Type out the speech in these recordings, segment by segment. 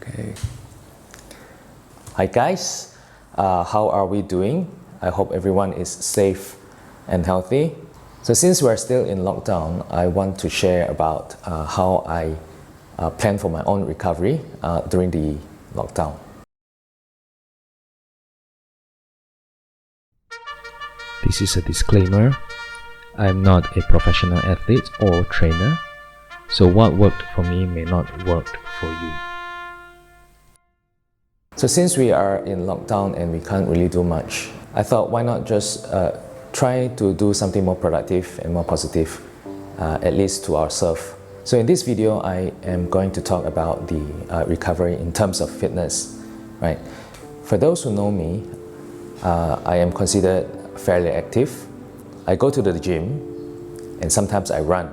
Okay. Hi guys, how are we doing? I hope everyone is safe and healthy. So since we're still in lockdown, I want to share about how I plan for my own recovery during the lockdown. This is a disclaimer. I'm not a professional athlete or trainer, so what worked for me may not work for you. So since we are in lockdown and we can't really do much, I thought why not just try to do something more productive and more positive, at least to ourselves. So in this video, I am going to talk about the recovery in terms of fitness, right? For those who know me, I am considered fairly active. I go to the gym and sometimes I run.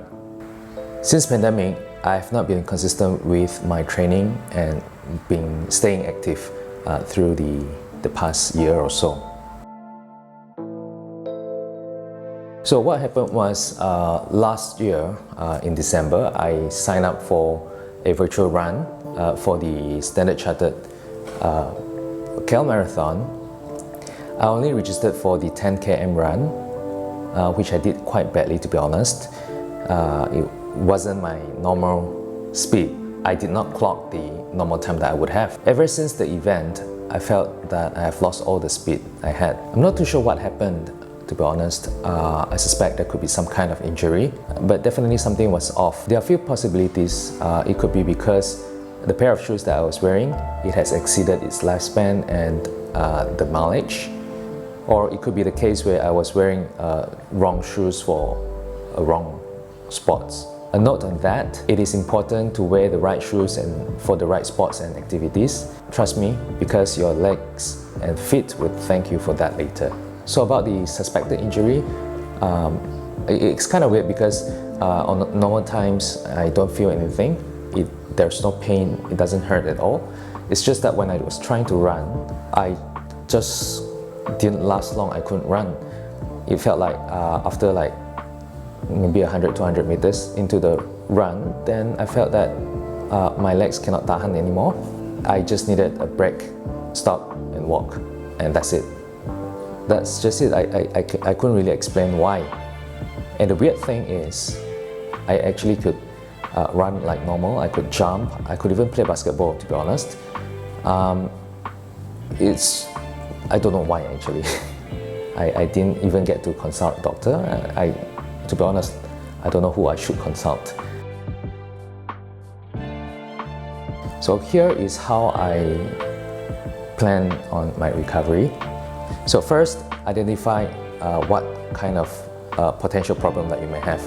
Since pandemic, I have not been consistent with my training and been staying active through the past year or so. So what happened was last year in December, I signed up for a virtual run for the Standard Chartered KL Marathon. I only registered for the 10 km run, which I did quite badly, to be honest. It wasn't my normal speed. I did not clock the normal time that I would have. Ever since the event, I felt that I have lost all the speed I had. I'm not too sure what happened, to be honest. I suspect there could be some kind of injury, but definitely something was off. There are a few possibilities. It could be because the pair of shoes that I was wearing, it has exceeded its lifespan and the mileage. Or it could be the case where I was wearing wrong shoes for wrong sports. A note on that, it is important to wear the right shoes and for the right sports and activities. Trust me, because your legs and feet would thank you for that later. So about the suspected injury, it's kind of weird because on normal times I don't feel anything. There's no pain, it doesn't hurt at all. It's just that when I was trying to run, I just didn't last long. I couldn't run. It felt like after like maybe 100-200 meters into the run, then I felt that my legs cannot tahan anymore. I just needed a break, stop and walk, and that's it. That's just it. I couldn't really explain why. And the weird thing is, I actually could run like normal. I could jump. I could even play basketball, to be honest. I don't know why actually. I didn't even get to consult a doctor. To be honest, I don't know who I should consult. So here is how I plan on my recovery. So first, identify what kind of potential problem that you may have.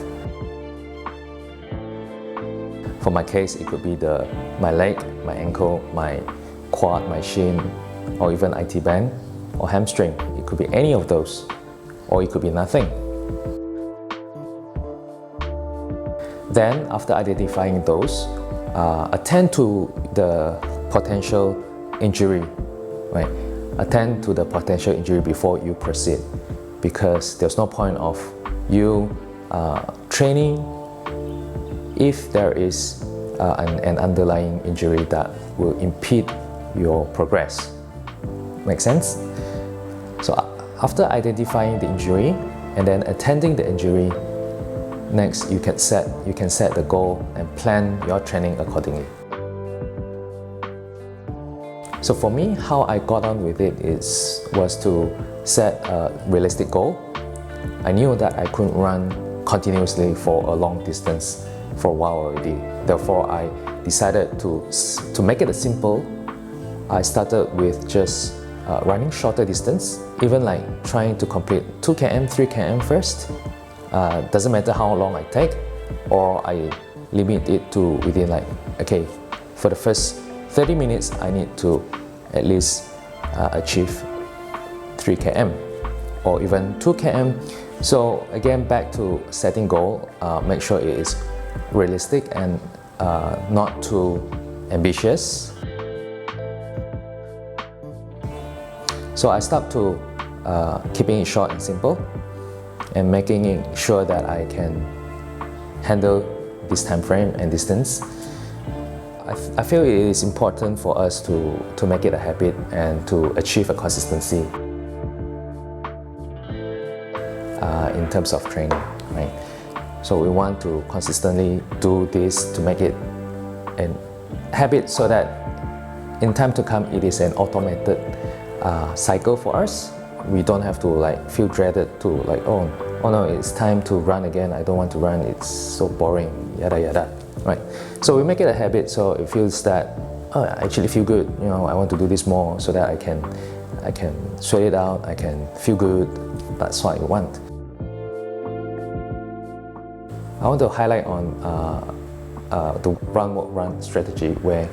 For my case, it could be my leg, my ankle, my quad, my shin, or even IT band or hamstring. It could be any of those, or it could be nothing. Then, after identifying those, attend to the potential injury, right? Attend to the potential injury before you proceed, because there's no point of you training if there is an underlying injury that will impede your progress. Make sense? So after identifying the injury and then attending the injury, next you can set the goal and plan your training accordingly. So for me, how I got on with it was to set a realistic goal. I knew that I couldn't run continuously for a long distance for a while already. Therefore, I decided to make it simple. I started with just running shorter distance, even like trying to complete 2 km, 3 km first. Doesn't matter how long I take, or I limit it to within like, okay, for the first 30 minutes, I need to at least achieve 3 km or even 2 km. So again, back to setting goal, make sure it is realistic and not too ambitious. So I stopped to keeping it short and simple and making it sure that I can handle this time frame and distance. I feel it is important for us to make it a habit and to achieve a consistency in terms of training, right? So we want to consistently do this to make it a habit so that in time to come it is an automated cycle for us. We don't have to like feel dreaded to like, oh no, it's time to run again, I don't want to run, it's so boring, yada yada, right? So we make it a habit so it feels that, oh, I actually feel good, you know, I want to do this more so that I can sweat it out, I can feel good. That's what I want. I want to highlight on the run, walk, run strategy, where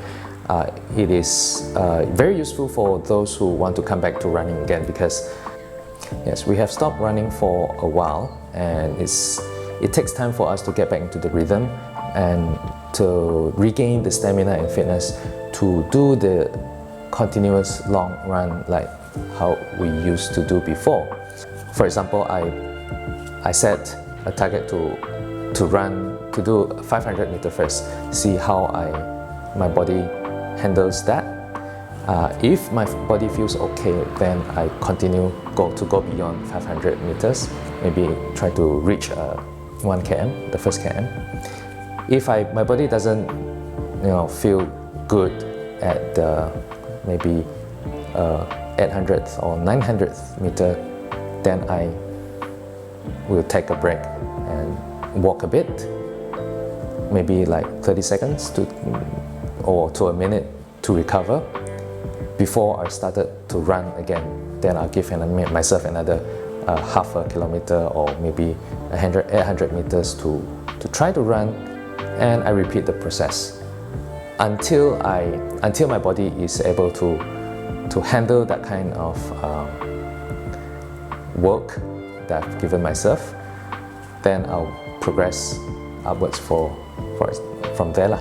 it is very useful for those who want to come back to running again, because yes, we have stopped running for a while and it takes time for us to get back into the rhythm and to regain the stamina and fitness to do the continuous long run like how we used to do before. For example, I set a target to run, to do 500 meter first, see how my body handles that. If my body feels okay, then I continue to go beyond 500 meters, maybe try to reach 1 km, the first km. If my body doesn't feel good at maybe 800th or 900th meter, then I will take a break and walk a bit, maybe like 30 seconds or to a minute to recover before I started to run again. Then I'll give myself another half a kilometer or maybe 800 meters to try to run, and I repeat the process until my body is able to handle that kind of work that I've given myself. Then I'll progress upwards from there.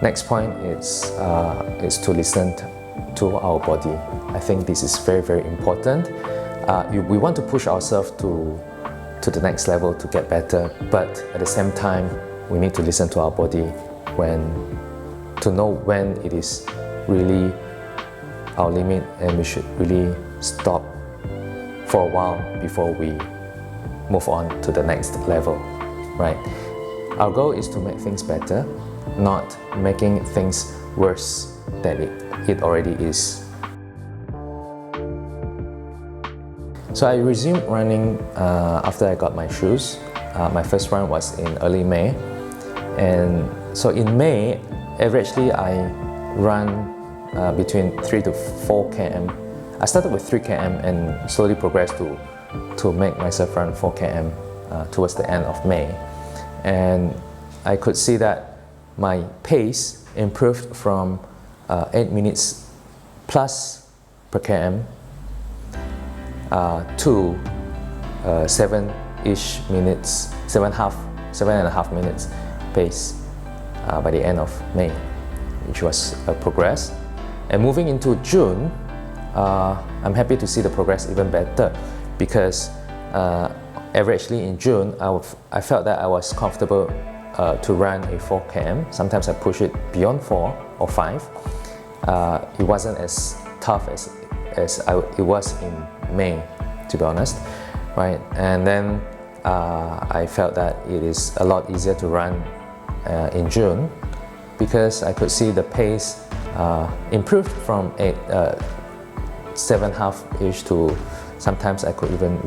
Next point is to listen to our body. I think this is very, very important. We want to push ourselves to the next level to get better, but at the same time, we need to listen to our body to know when it is really our limit and we should really stop for a while before we move on to the next level, right? Our goal is to make things better, not making things worse than it already is. So I resumed running after I got my shoes. My first run was in early May, and so in May, averagely I run between 3 to 4 km. I started with 3 km and slowly progressed to make myself run 4 km towards the end of May. And I could see that my pace improved from 8 minutes plus per km to 7-ish minutes, 7.5 minutes pace by the end of May, which was a progress. And moving into June, I'm happy to see the progress even better, because averagely in June, I felt that I was comfortable to run a 4 km. Sometimes I push it beyond 4 or 5. It wasn't as tough as it was in May, to be honest, right? And then I felt that it is a lot easier to run in June, because I could see the pace improved from 7.5-ish to sometimes I could even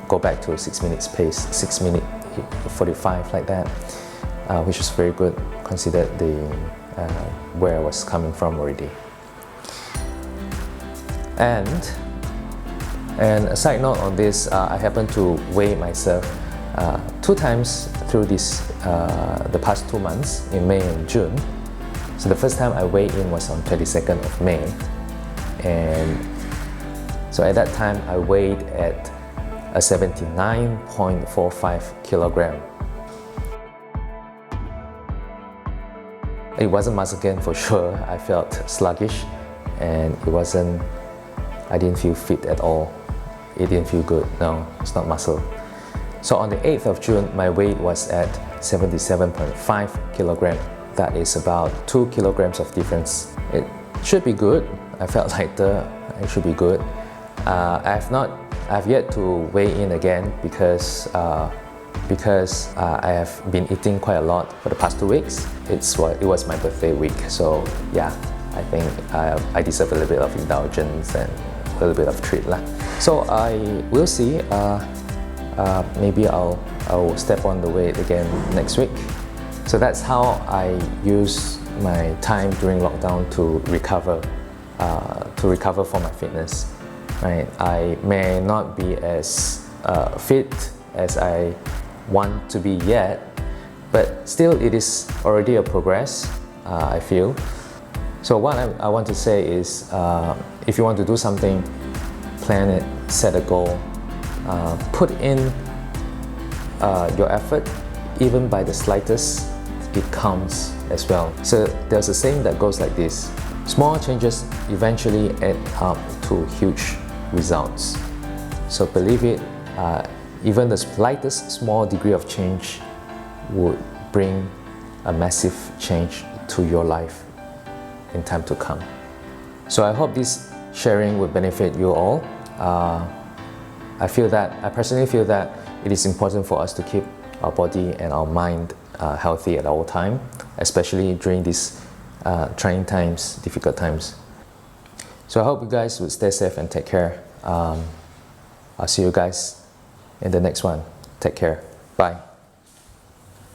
go back to 6 minutes pace, 6 minute 45 like that, which was very good considered where I was coming from already. And a side note on this, I happened to weigh myself 2 times through the past 2 months, in May and June. So the first time I weighed in was on 22nd of May, and so at that time I weighed at a 79.45 kilogram. It wasn't muscle gain for sure. I felt sluggish, and I didn't feel fit at all. It didn't feel good. No, it's not muscle. So on the 8th of June, my weight was at 77.5 kilogram. That is about 2 kilograms of difference. It should be good. I felt lighter. It should be good. I've yet to weigh in again because I have been eating quite a lot for the past 2 weeks. It was my birthday week, so yeah, I think I deserve a little bit of indulgence and a little bit of treat lah. So I will see. Maybe I'll step on the weight again next week. So that's how I use my time during lockdown to recover from my fitness. Right? I may not be as fit as I want to be yet, but still it is already a progress, I feel. So what I want to say is, if you want to do something, plan it, set a goal, put in your effort, even by the slightest, it counts as well. So there's a saying that goes like this: small changes eventually add up to huge results. So believe it, even the slightest small degree of change would bring a massive change to your life in time to come. So I hope this sharing will benefit you all. I personally feel that it is important for us to keep our body and our mind healthy at all time, especially during these trying times, difficult times. So I hope you guys would stay safe and take care. I'll see you guys in the next one. Take care. Bye.